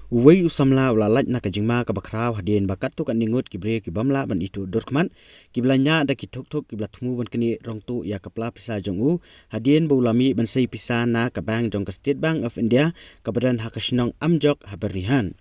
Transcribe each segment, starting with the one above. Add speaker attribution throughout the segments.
Speaker 1: Wei usamla ulalaj na kajingma ka bakrau hadien bakat tu kan ningut kibre ki bamla ban itu dorkman kiblanya da ki tok kibla thumu ban kini rongtu ya kapla pisa jongu hadien bulami ban sei pisa na ka bank jong ka State Bank of India ka badan hakashnong amjok habernihan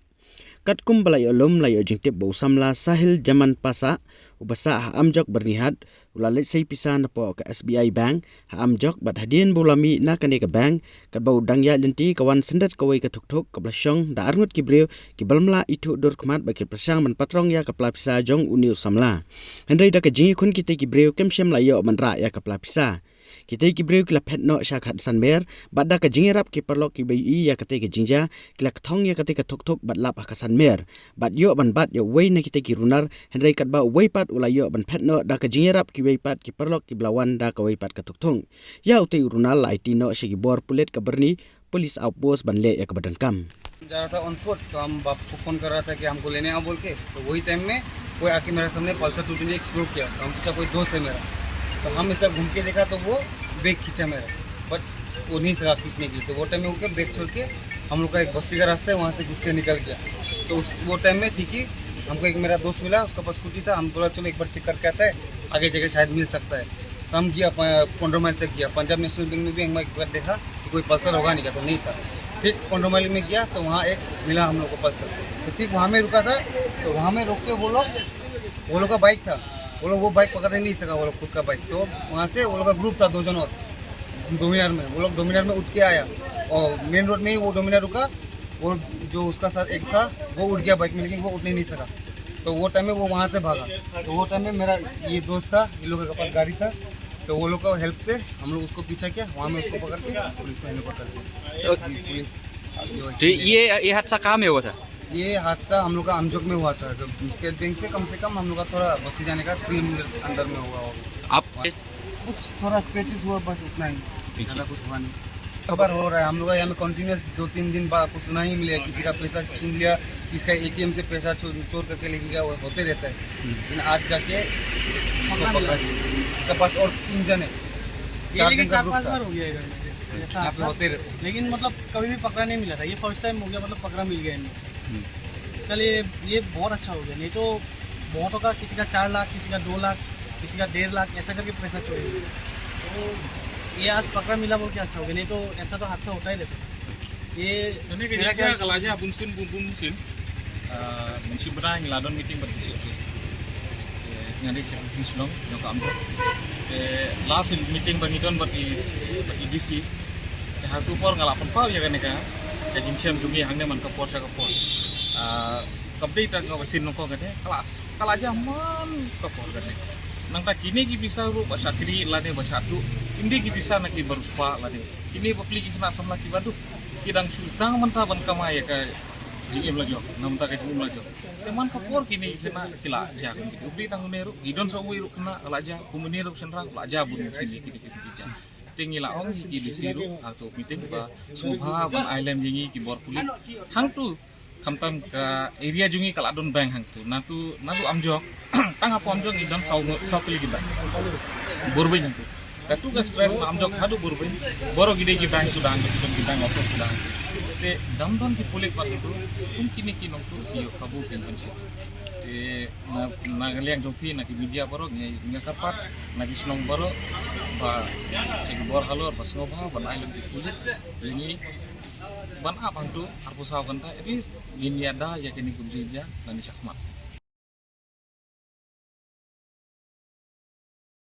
Speaker 1: kat kum balai olom lai ojingtip bo usamla sahil jaman pasa ubasa ha amjok bernihat ulalaj sei pisa na po ka SBI Bank ha amjok bat hadien bulami na kani ka bank kat bau dangya lenti kawan sendat kawai ka tok ka blasyong da arngut kibreu ki balmla itu dorkmat bakil prasang man patrong ya ka plapisa jong uni usamla hendai da ka jingi kun kita kibreu kemsem layo manra ya ka plapisa kita kibreu kila pet no syakat sanmer badda ka jingirap ki perlok ki bai ya kate ka jingja kila thong ya kate ka tok bad lap ka sanmer bad yo ban bad yo wei na kita ki runar hendai kat ba wei pat ulayo ban pet no da ka jingirap ki wei pat ki perlok ki blawan da ka wei pat ka tok ya utai runal la IT no shegi bor pulet ka berni police outpost बनले एक button कम
Speaker 2: जा रहा था on foot तो हम बाप को phone कर रहा था कि हमको लेने आओ बोल के तो वही टाइम में कोई आके मेरे सामने पल्सर 220 स्लो किया तो हम सोचा कोई दोस्त है मेरा तो हम ऐसा घूम के देखा तो वो बैग खींचा मेरा बट वो नहीं सका खींचने की तो वो टाइम में वो बैग छोड़ के हम लोग का एक बस्ती का रास्ता है वहाँ से घुस के निकल गया तो वो टाइम में थी कि हमको एक मेरा दोस्त मिला उसका पास स्कूटी था हम बोला चलो एक बार चेक करके आता है आगे जगह शायद मिल सकता है तो हम गया 15 माइल तक गया पंजाब नेशनल बैंक में भी एक बार देखा कि कोई पल्सर होगा नहीं क्या तो नहीं था ठीक 15 माइल में गया तो वहाँ एक मिला हम लोग को पल्सर तो ठीक वहाँ में रुका था तो वहाँ में रोक के वो लोग का बाइक था वो बाइक पकड़ने नहीं सका वो लोग खुद का बाइक तो वहाँ से वो लोग का ग्रुप था 2 जन और डोमिनार में वो लोग डोमिनार में उठ के आया और मेन रोड में ही वो डोमिनार रुका वो जो उसका साथ एक था वो उठ गया बाइक में लेकिन वो उठने नहीं सका तो वो टाइम में वो वहाँ से भागा तो वो टाइम में मेरा ये दोस्त था ये लोग के पास गाड़ी था तो वो लोग का हेल्प से हम लोग उसको पीछा किया वहाँ में उसको पकड़ के पुलिस को पकड़ के पुलिस
Speaker 3: ये हादसा कहाँ में हुआ था?
Speaker 2: ये हादसा हम लोग का अमजोक में हुआ था तो स्टेट बैंक से कम हम लोग का थोड़ा बस्ती जाने का 3 मिनट अंदर में हुआ होगा
Speaker 3: आप
Speaker 2: कुछ थोड़ा स्क्रैचेस हुआ बस उतना ही ज़्यादा कुछ हुआ नहीं खबर हो रहा है हम लोग यहाँ में कंटिन्यूस 2-3 दिन बाद आपको सुना ही मिलेगा किसी का पैसा छीन लिया किसका ATM से पैसा चोर करके लेके गया वो होते रहता है लेकिन आज जाके उसके पास और 3 जन है 4 जन का ग्रुप था
Speaker 4: हो गया इधर में ऐसा
Speaker 2: यहाँ पे होते रहते
Speaker 4: लेकिन मतलब कभी भी पकड़ा नहीं मिला था ये फर्स्ट टाइम हो गया मतलब पकड़ा मिल गया नहीं इसके लिए ये बहुत अच्छा हो गया नहीं तो बहुतों का किसी का 4 लाख किसी का 2 लाख किसी का 1.5 लाख ऐसा करके पैसा चोरी हुआ तो ये आज पकड़ा मिला बोल के अच्छा हो गया नहीं तो ऐसा तो हादसा होता ही रहता ये
Speaker 5: मेरा क्या कलाजा bunsun musim berang ladon meeting berdiskusi ngadi sekretari Sulong yang kampo last meeting bangidon bagi DC hatu por ngalapan pau ya kaneka kajim siam jungi hangnya man kapor sa kapor kabdei ta ngawasin noko kate kelas kalaja man kapor kate nang ta kini ki bisa ru basakri lane basatu indi ki bisa naki baruspa lane ini papli ki kena samla ki badu kidang susdang manta ban kamaya ka jingim lajo namta ka jingim lajo teman kapor kini kena kila ja ubli tang meru idon so wiru kena laja kumuni ru senrang laja bun sini kini kija tingila ong ki disiru atau meeting ba subha ban island jingi ki bor pulit hang tu kamtam ka area jungi kaladon bank hang tu natu amjok tang apa amjok idon sau kali kita borbe hang tu katu ka stress amjok hadu borbe boro gide ki bank sudah angkat ki bank office sudah te damdon ki pulik pat itu kini kinong tu ki kabu pension te na ngaliang joki na ki media boro nga kapat na ki snong boro ba sing bor halor ba snobha ban island ki pulit ini ban apa tu arpu saw kanta at least gini ada ya kini kunjija dan syakmat